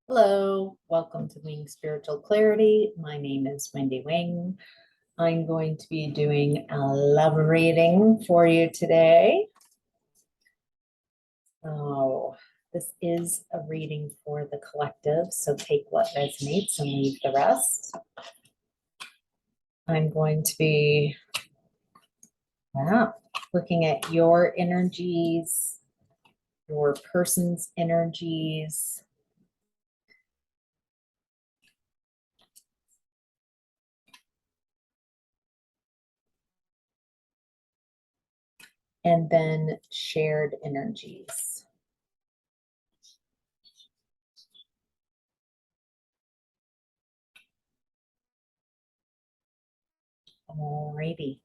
Hello, welcome to Wing Spiritual Clarity. My name is Wendy Wing. I'm going to be doing a love reading for you today. Oh, this is a reading for the collective, so take what resonates and leave the rest. I'm going to be looking at your energies, your person's energies. And then shared energies. Alrighty.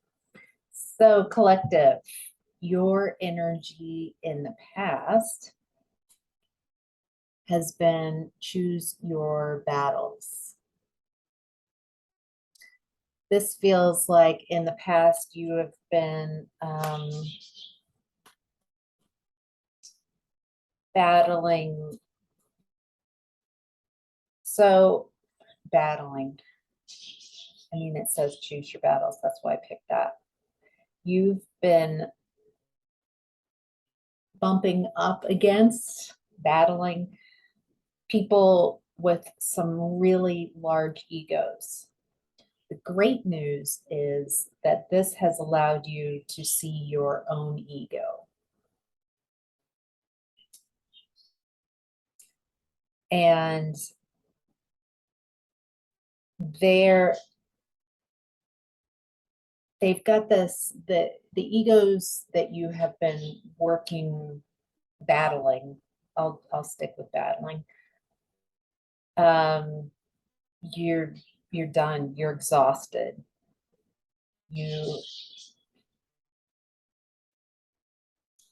So, collective, your energy in the past has been choose your battles. This feels like in the past you have been battling. So, battling. I mean, it says choose your battles. That's why I picked that. You've been bumping up against, battling people with some really large egos. The great news is that this has allowed you to see your own ego. And they've got the egos that you have been battling. I'll stick with battling. You're done. You're exhausted.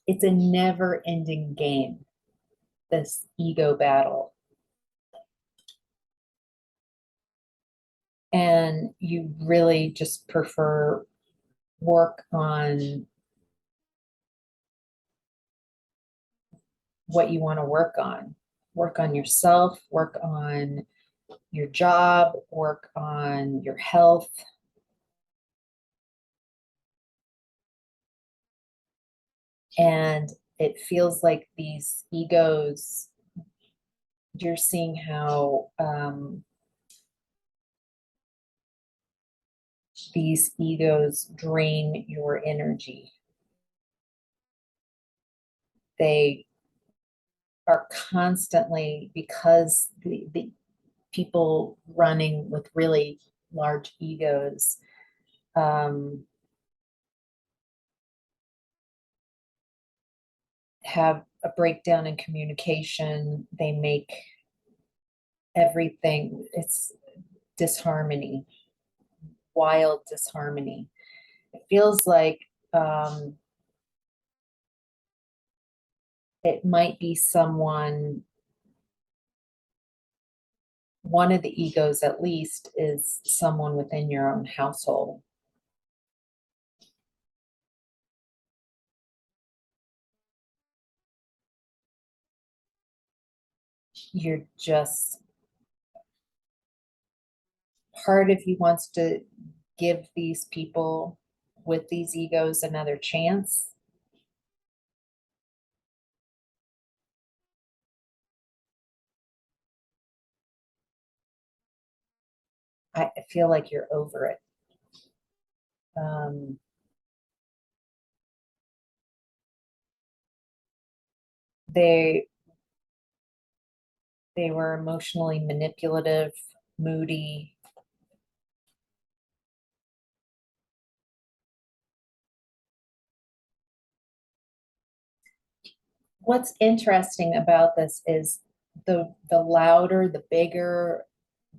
It's a never-ending game, this ego battle. And you really just prefer work on what you want to work on yourself, work on your job, work on your health. And it feels like these egos, you're seeing how these egos drain your energy. They are constantly, because the people running with really large egos have a breakdown in communication. They make everything, it's disharmony, wild disharmony. It feels like it might be one of the egos at least is someone within your own household. You're just, part of you wants to give these people with these egos another chance. I feel like you're over it. They were emotionally manipulative, moody. What's interesting about this is the louder, the bigger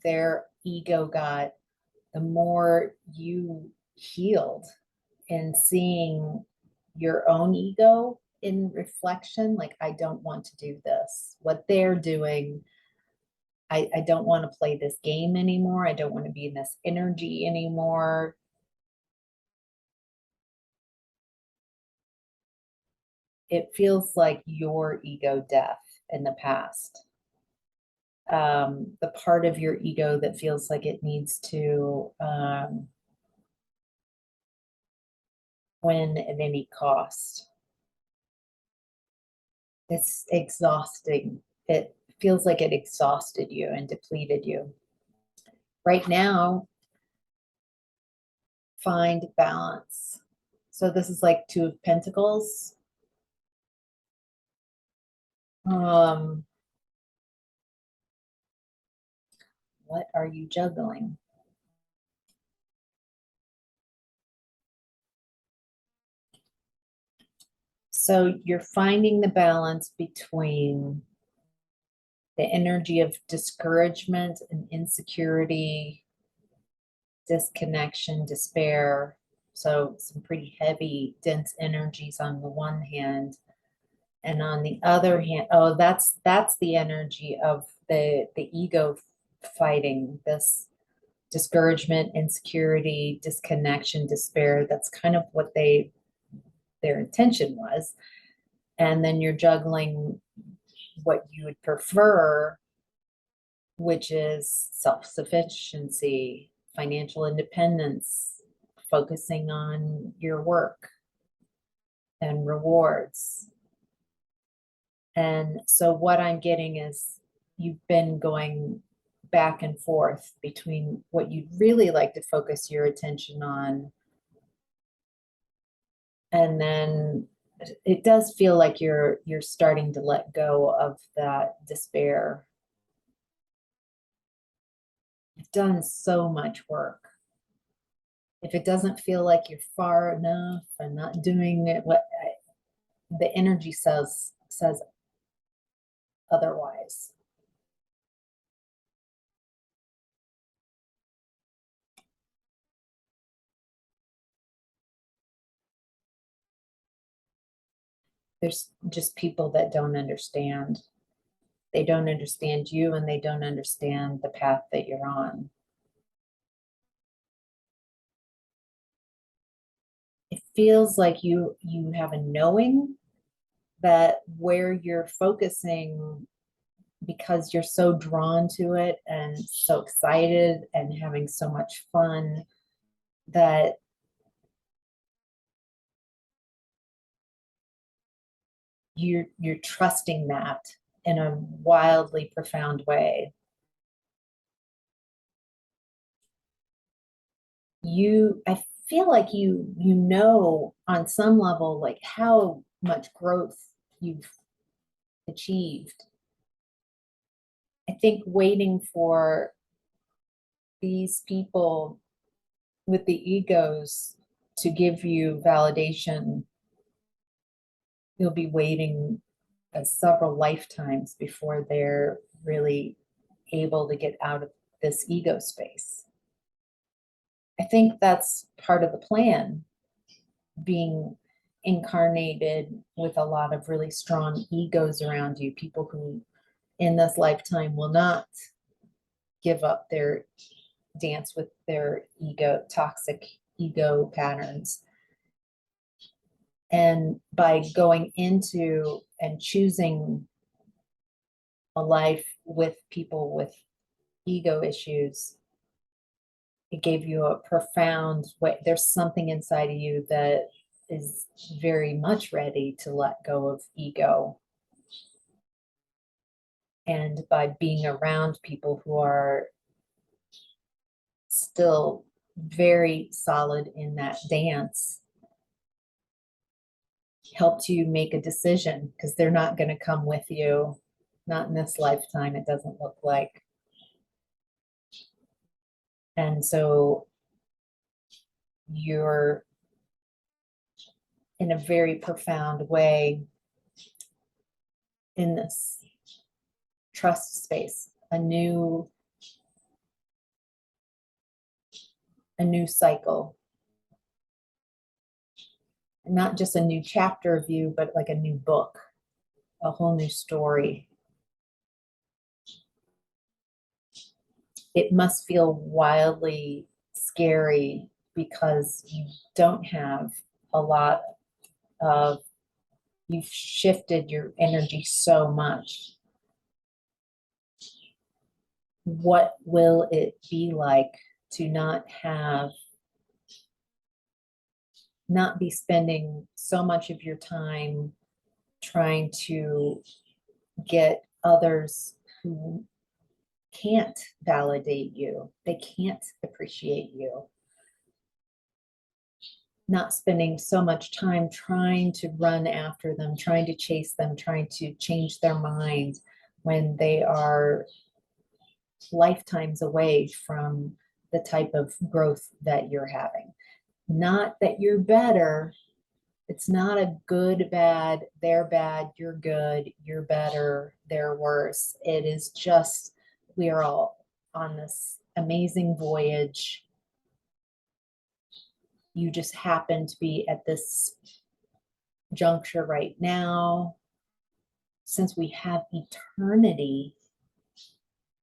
their ego got, the more you healed in seeing your own ego in reflection. Like, I don't want to do this. What they're doing, I don't want to play this game anymore. I don't want to be in this energy anymore. It feels like your ego death in the past. the part of your ego that feels like it needs to win at any cost. It's exhausting. It feels like it exhausted you and depleted you. Right now, find balance. So this is like Two of Pentacles. What are you juggling? So you're finding the balance between the energy of discouragement and insecurity, disconnection, despair. So some pretty heavy, dense energies on the one hand. And on the other hand, oh, that's the energy of the ego fighting this discouragement, insecurity, disconnection, despair. That's kind of what their intention was. And then you're juggling what you would prefer, which is self-sufficiency, financial independence, focusing on your work and rewards. And so what I'm getting is you've been going back and forth between what you'd really like to focus your attention on, and then it does feel like you're starting to let go of that despair. You've done so much work. If it doesn't feel like you're far enough and not doing it, what the energy says otherwise. There's just people that don't understand. They don't understand you, and they don't understand the path that you're on. It feels like you have a knowing that where you're focusing, because you're so drawn to it and so excited and having so much fun, that you're trusting that in a wildly profound way. I feel like you know on some level like how much growth you've achieved. I think waiting for these people with the egos to give you validation, you'll be waiting several lifetimes before they're really able to get out of this ego space. I think that's part of the plan, being incarnated with a lot of really strong egos around you, people who in this lifetime will not give up their dance with their ego, toxic ego patterns. And by going into and choosing a life with people with ego issues, it gave you a profound way. There's something inside of you that is very much ready to let go of ego. And by being around people who are still very solid in that dance, helped you make a decision, because they're not going to come with you, not in this lifetime, it doesn't look like. And so you're in a very profound way in this trust space, a new cycle, not just a new chapter of you, but like a new book, a whole new story. It must feel wildly scary because you don't have a lot of, you've shifted your energy so much. what will it be like to not be spending so much of your time trying to get others who can't validate you, they can't appreciate you, not spending so much time trying to run after them, trying to chase them, trying to change their mind when they are lifetimes away from the type of growth that you're having. Not that you're better. It's not a good, bad, they're bad, you're good, you're better, they're worse. It is just, we are all on this amazing voyage. You just happen to be at this juncture right now. Since we have eternity,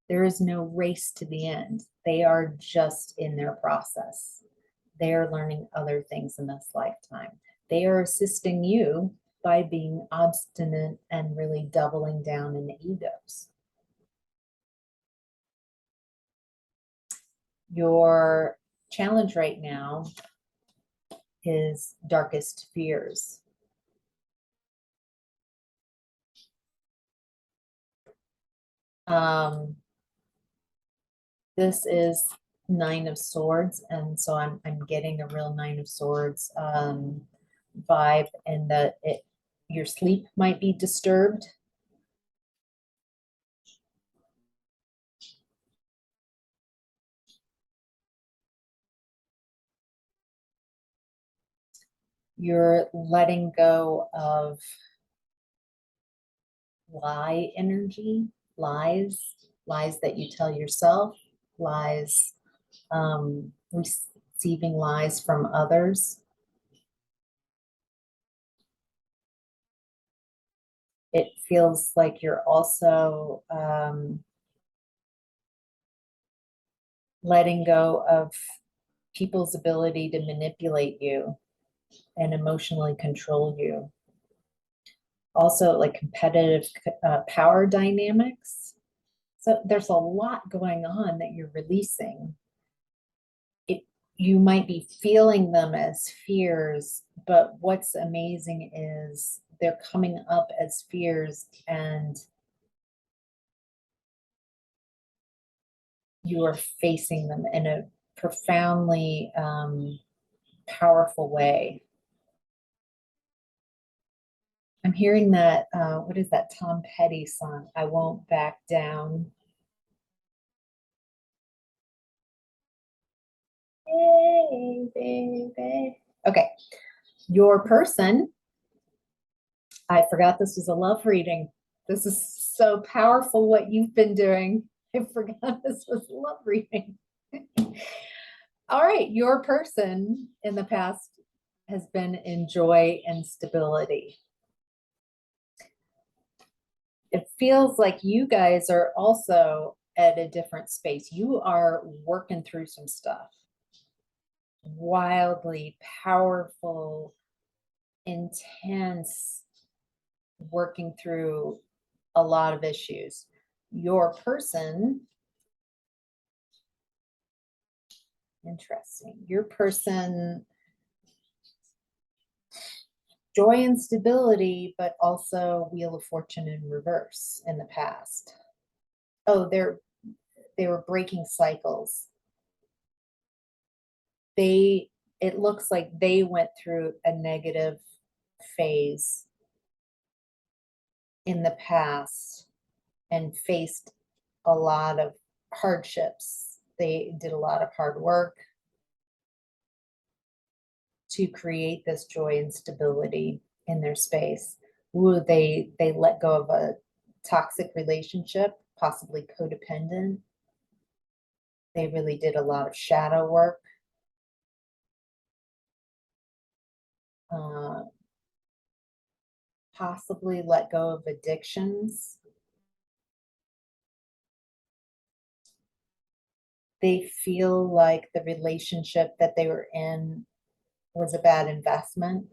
there is no race to the end. They are just in their process. They are learning other things in this lifetime. They are assisting you by being obstinate and really doubling down in the egos. Your challenge right now is darkest fears. This is Nine of Swords, and so I'm getting a real Nine of Swords vibe, and that your sleep might be disturbed. You're letting go of lie energy, lies that you tell yourself, lies, receiving lies from others. It feels like you're also letting go of people's ability to manipulate you and emotionally control you. Also, like competitive power dynamics. So there's a lot going on that you're releasing. You might be feeling them as fears, but what's amazing is they're coming up as fears, and you are facing them in a profoundly powerful way. I'm hearing that, what is that Tom Petty song? I Won't Back Down. Hey, baby. Okay, your person, I forgot this was a love reading. This is so powerful what you've been doing. I forgot this was a love reading. All right, your person in the past has been in joy and stability. It feels like you guys are also at a different space. You are working through some stuff. Wildly powerful, intense, working through a lot of issues. Your person, interesting. Your person, joy and stability, but also Wheel of Fortune in reverse in the past. Oh, they were breaking cycles. It looks like they went through a negative phase in the past and faced a lot of hardships. They did a lot of hard work to create this joy and stability in their space. Ooh, they let go of a toxic relationship, possibly codependent. They really did a lot of shadow work. Possibly let go of addictions. They feel like the relationship that they were in was a bad investment.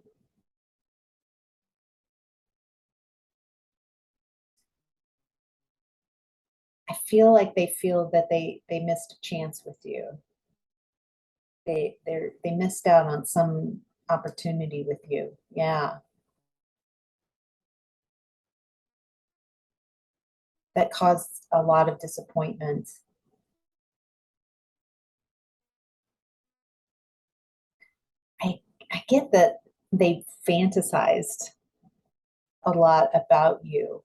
I feel like they feel that they missed a chance with you. They missed out on some opportunity with you. Yeah. That caused a lot of disappointment. I I get that they fantasized a lot about you.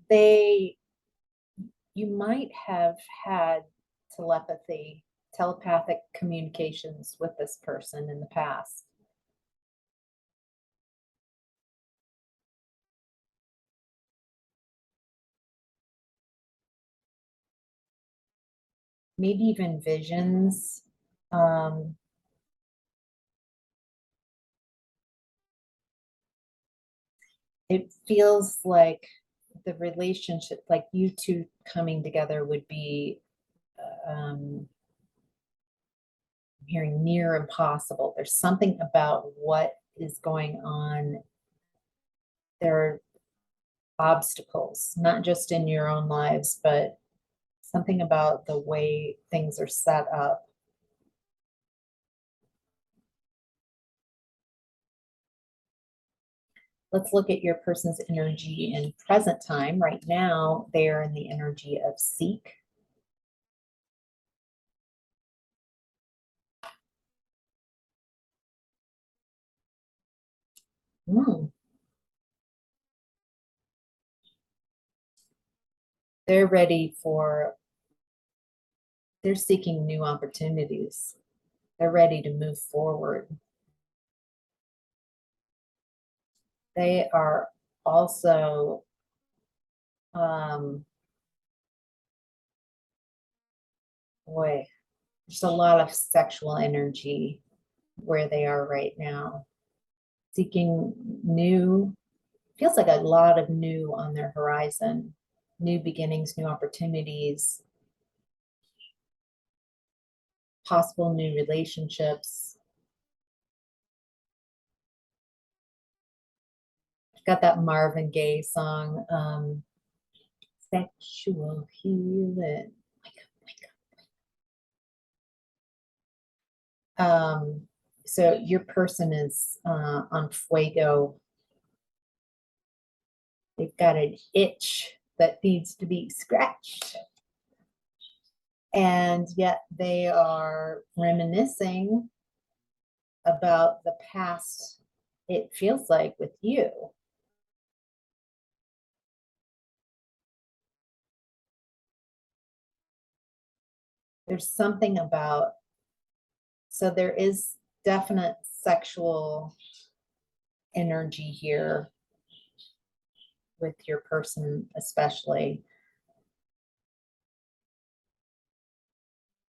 They You might have had telepathic communications with this person in the past. Maybe even visions. Um, it feels like the relationship, like you two coming together, would be um, hearing near impossible. There's something about what is going on. There are obstacles, not just in your own lives, but something about the way things are set up. Let's look at your person's energy in present time. Right now, they are in the energy of seek. Mm. They're ready for, they're seeking new opportunities. They're ready to move forward. They are also, um, boy, there's a lot of sexual energy where they are right now, seeking new, feels like a lot of new on their horizon, new beginnings, new opportunities, possible new relationships. I've got that Marvin Gaye song, Sexual Healing. Um, so your person is on fuego. They've got an itch that needs to be scratched. And yet they are reminiscing about the past, it feels like, with you. There's something about, so there is definite sexual energy here with your person, especially.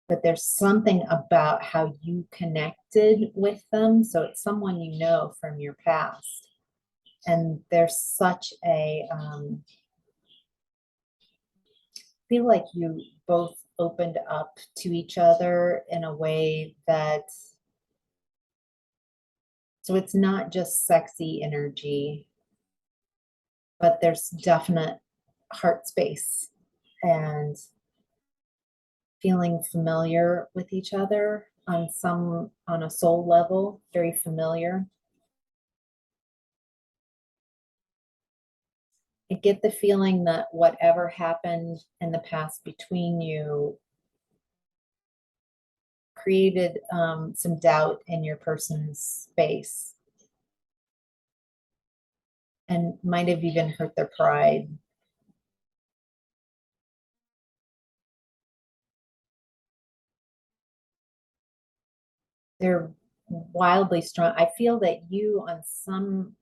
But there's something about how you connected with them. So it's someone you know from your past. And there's such a, feel like you both opened up to each other in a way that, so it's not just sexy energy, but there's definite heart space and feeling familiar with each other on a soul level, very familiar. I get the feeling that whatever happened in the past between you created some doubt in your person's space and might have even hurt their pride. They're wildly strong. I feel that you, on some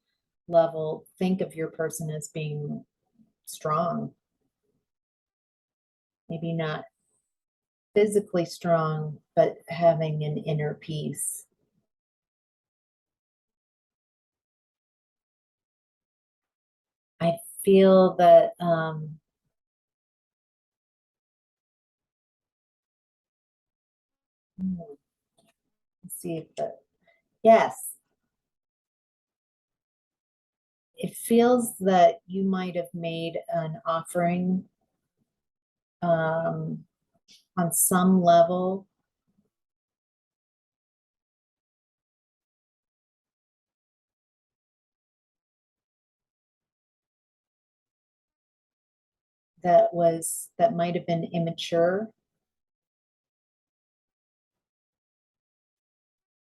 level, think of your person as being strong, maybe not physically strong, but having an inner peace. I feel that Let's see if the, yes. It feels that you might have made an offering on some level that might have been immature.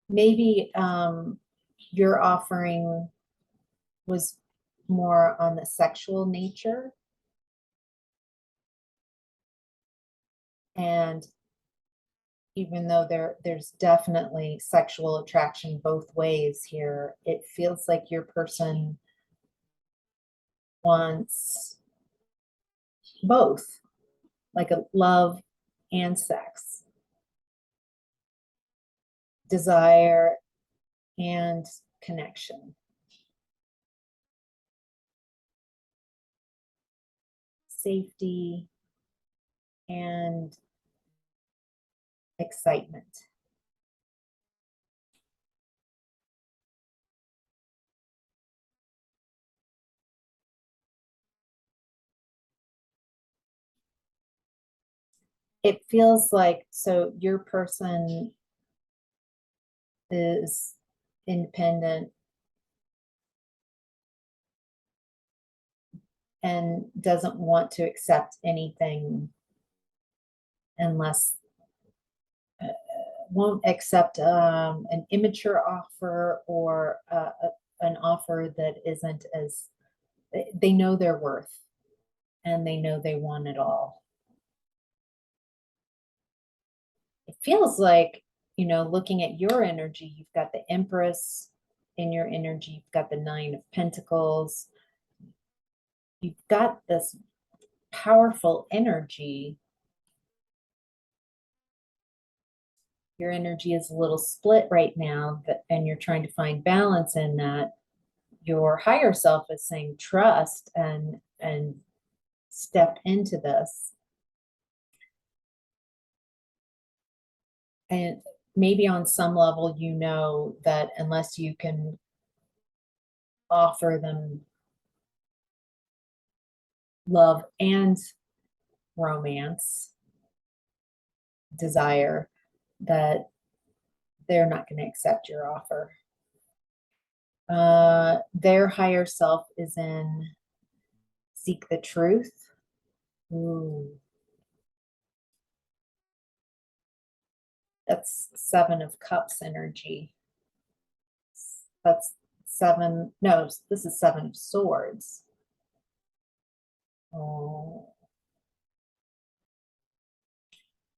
Maybe your offering was more on the sexual nature, and even though there's definitely sexual attraction both ways here, it feels like your person wants both, like a love and sex, desire and connection, safety and excitement. It feels like, so your person is independent and doesn't want to accept anything unless won't accept an immature offer or an offer that isn't as they know their worth and they know they want it all. It feels like, looking at your energy, you've got the Empress in your energy, you've got the Nine of Pentacles, you've got this powerful energy. Your energy is a little split right now, and you're trying to find balance in that. Your higher self is saying trust and step into this. And maybe on some level, that unless you can offer them love and romance, desire, that they're not going to accept your offer. Their higher self is in seek the truth. Ooh. That's Seven of Cups energy. That's seven, no, this is Seven of Swords. Oh.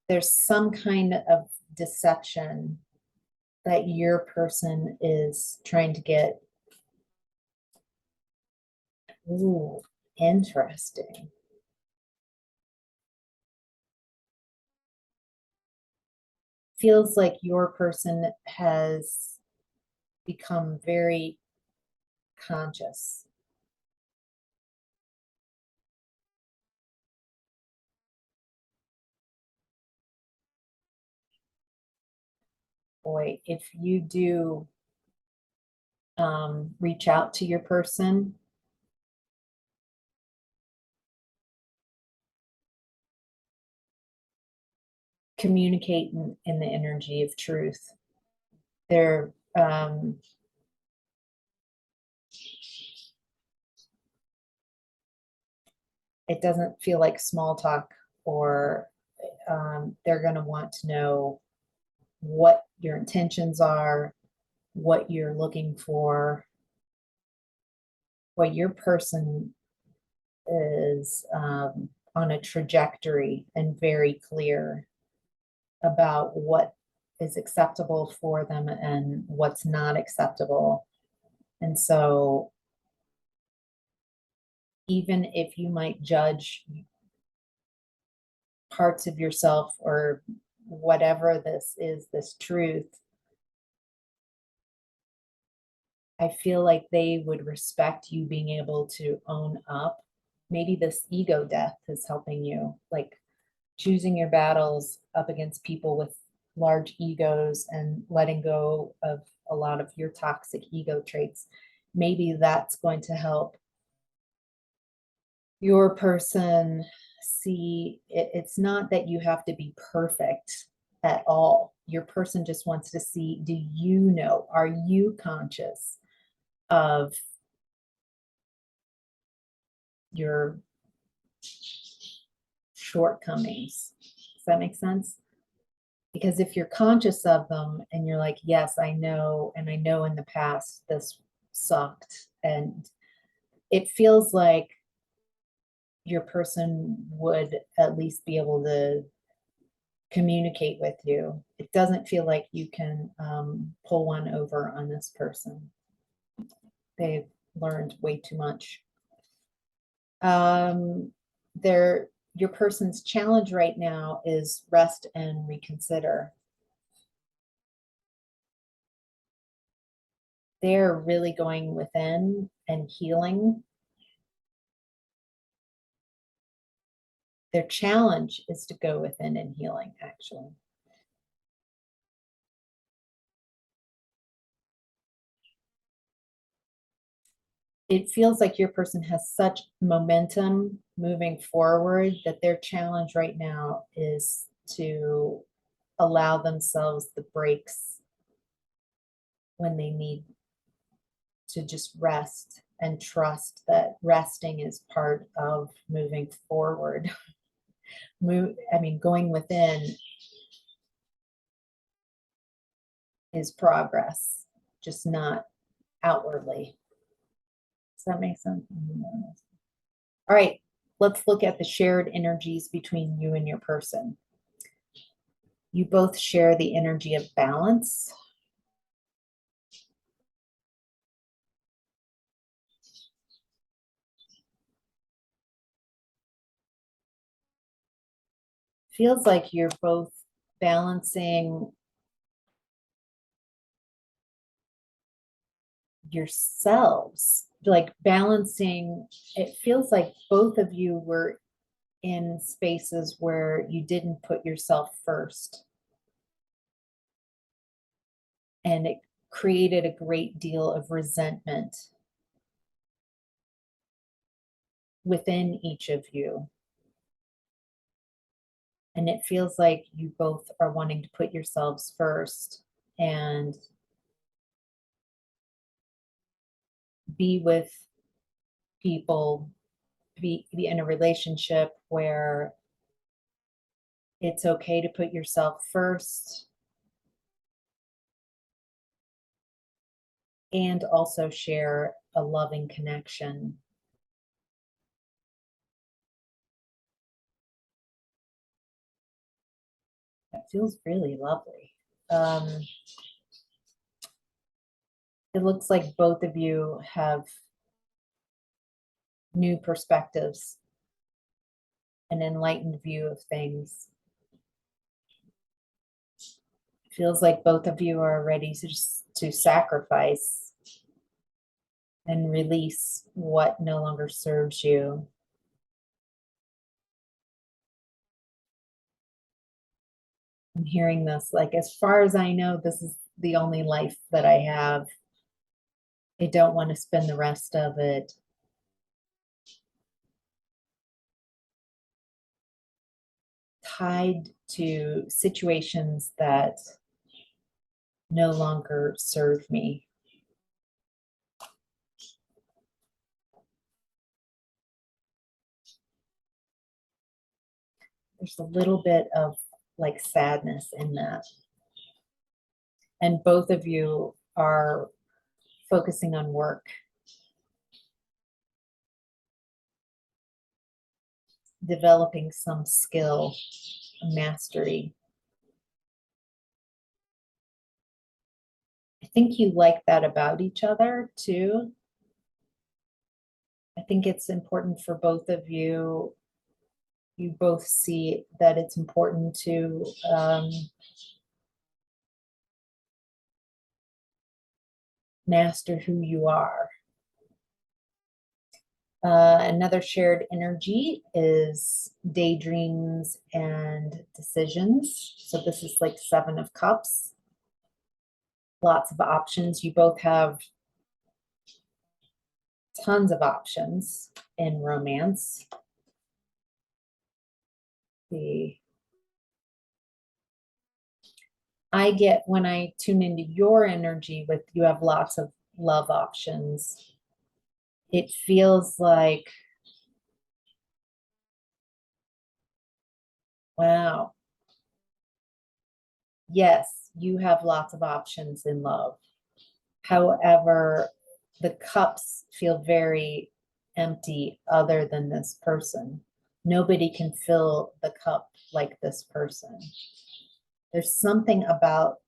There's some kind of deception that your person is trying to get. Ooh, interesting. Feels like your person has become very conscious. Boy, if you do reach out to your person, communicate in the energy of truth. They're it doesn't feel like small talk, or they're going to want to know what your intentions are, what you're looking for, what your person is on a trajectory and very clear about what is acceptable for them and what's not acceptable. And so even if you might judge parts of yourself or whatever this is, this truth, I feel like they would respect you being able to own up. Maybe this ego death is helping you, like choosing your battles up against people with large egos and letting go of a lot of your toxic ego traits, maybe that's going to help your person see it's not that you have to be perfect at all. Your person just wants to see, do you know, are you conscious of your shortcomings? Does that make sense? Because if you're conscious of them and you're like, yes, I know, and I know in the past this sucked, and it feels like your person would at least be able to communicate with you. It doesn't feel like you can pull one over on this person. They've learned way too much. Your person's challenge right now is rest and reconsider. They're really going within and healing. Their challenge is to go within and healing, actually. It feels like your person has such momentum moving forward that their challenge right now is to allow themselves the breaks when they need to just rest and trust that resting is part of moving forward. Going within is progress, just not outwardly. Does that make sense? All right, let's look at the shared energies between you and your person. You both share the energy of balance. Feels like you're both balancing yourselves, like balancing. It feels like both of you were in spaces where you didn't put yourself first. And it created a great deal of resentment within each of you. And it feels like you both are wanting to put yourselves first and be with people, be in a relationship where it's okay to put yourself first and also share a loving connection. That feels really lovely. It looks like both of you have new perspectives, an enlightened view of things. It feels like both of you are ready to sacrifice and release what no longer serves you. I'm hearing this, like, as far as I know, this is the only life that I have. I don't want to spend the rest of it tied to situations that no longer serve me. There's a little bit of like sadness in that. And both of you are focusing on work, developing some skill, mastery. I think you like that about each other too. I think it's important for both of you. You both see that it's important to master who you are. Another shared energy is daydreams and decisions. So this is like 7 of Cups. Lots of options. You both have tons of options in romance. I get when I tune into your energy with you have lots of love options. It feels like, wow, yes, you have lots of options in love. However, the cups feel very empty other than this person. Nobody can fill the cup like this person. There's something about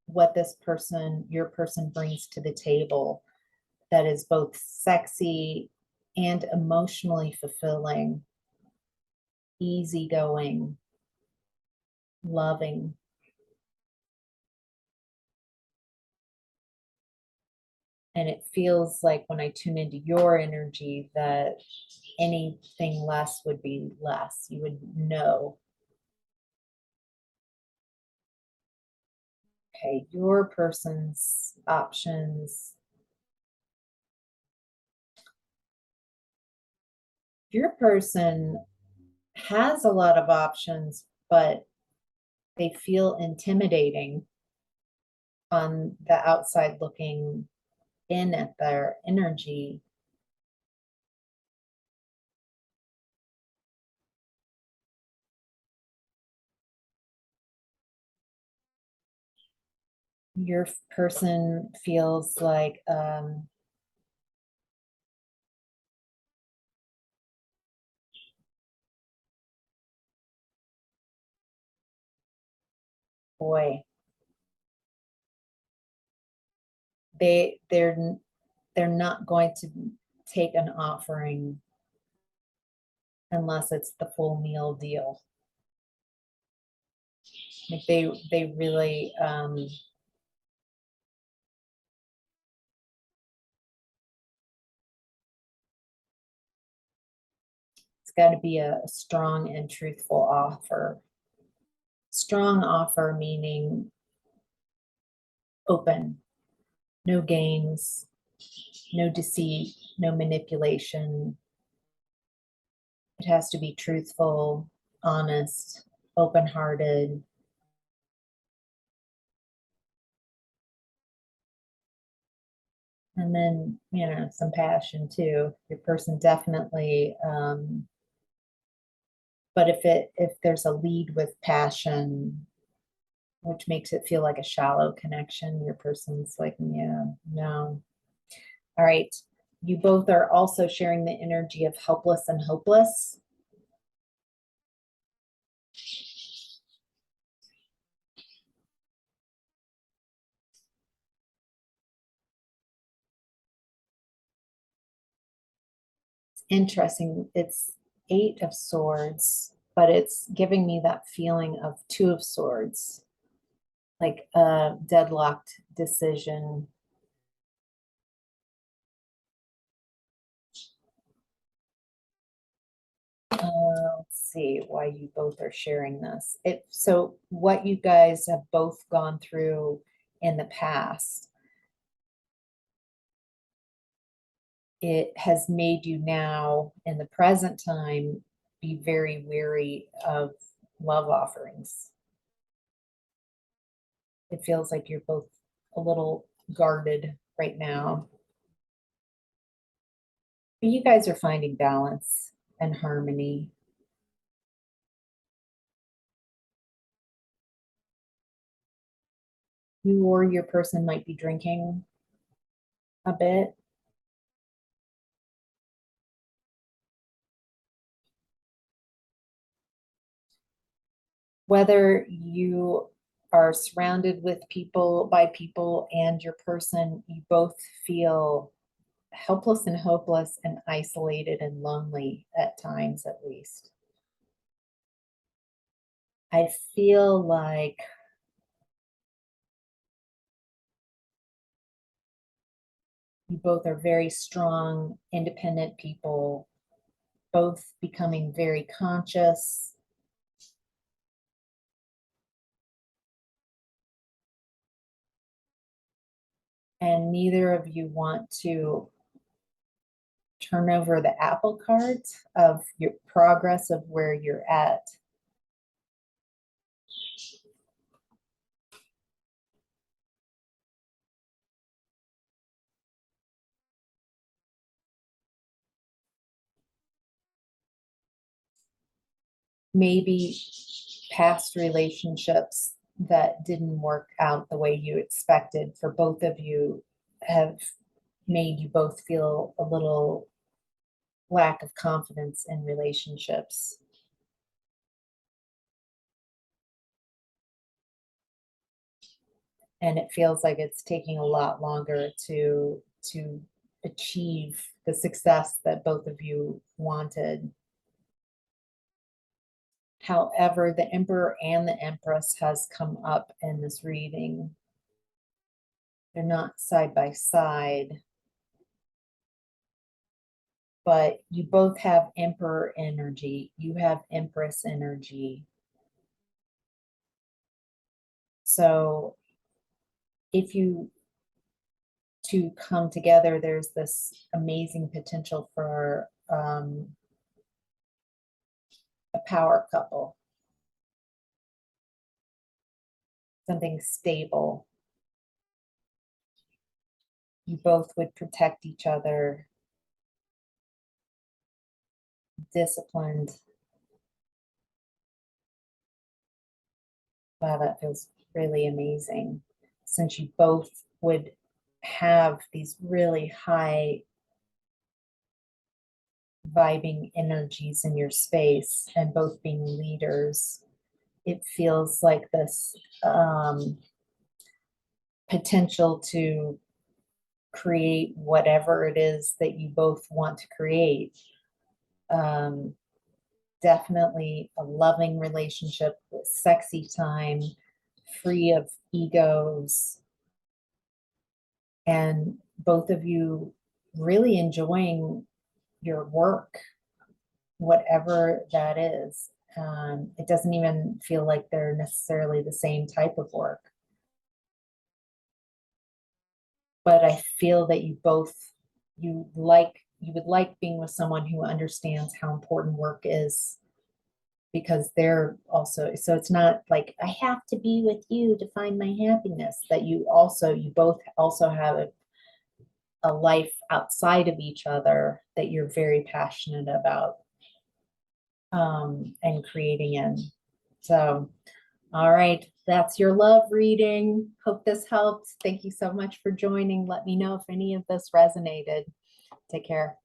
what this person, your person brings to the table that is both sexy and emotionally fulfilling, easygoing, loving. And it feels like when I tune into your energy that anything less would be less. You would know. Okay, your person's options. Your person has a lot of options, but they feel intimidating on the outside looking in at their energy. Your person feels like boy, they're not going to take an offering unless it's the full meal deal. Like they really it's got to be a strong and truthful offer. Strong offer meaning open, no games, no deceit, no manipulation. It has to be truthful, honest, open-hearted. And then, some passion too. Your person definitely, but if there's a lead with passion, which makes it feel like a shallow connection, your person's like, yeah, no. All right. You both are also sharing the energy of helpless and hopeless. Interesting. It's 8 of Swords, but it's giving me that feeling of 2 of Swords, like a deadlocked decision. Let's see why you both are sharing this. So what you guys have both gone through in the past, it has made you now in the present time be very weary of love offerings. It feels like you're both a little guarded right now. But you guys are finding balance and harmony. You or your person might be drinking a bit. Whether you are surrounded with people by people and your person, you both feel helpless and hopeless and isolated and lonely at times, at least. I feel like you both are very strong, independent people both becoming very conscious. And neither of you want to turn over the apple cart of your progress of where you're at. Maybe past relationships that didn't work out the way you expected for both of you have made you both feel a little lack of confidence in relationships. And it feels like it's taking a lot longer to achieve the success that both of you wanted. However, the Emperor and the Empress has come up in this reading. They're not side by side, but you both have Emperor energy. You have Empress energy. So if you two come together, there's this amazing potential for a power couple, something stable. You both would protect each other, disciplined. Wow, that feels really amazing. Since you both would have these really high vibing energies in your space and both being leaders, it feels like this potential to create whatever it is that you both want to create. Definitely a loving relationship with sexy time, free of egos, and both of you really enjoying your work, whatever that is. It doesn't even feel like they're necessarily the same type of work. But I feel that you both, you would like being with someone who understands how important work is, because they're also, so it's not like I have to be with you to find my happiness, that you both also have a life outside of each other that you're very passionate about and creating in. So, all right, that's your love reading. Hope this helps. Thank you so much for joining. Let me know if any of this resonated. Take care.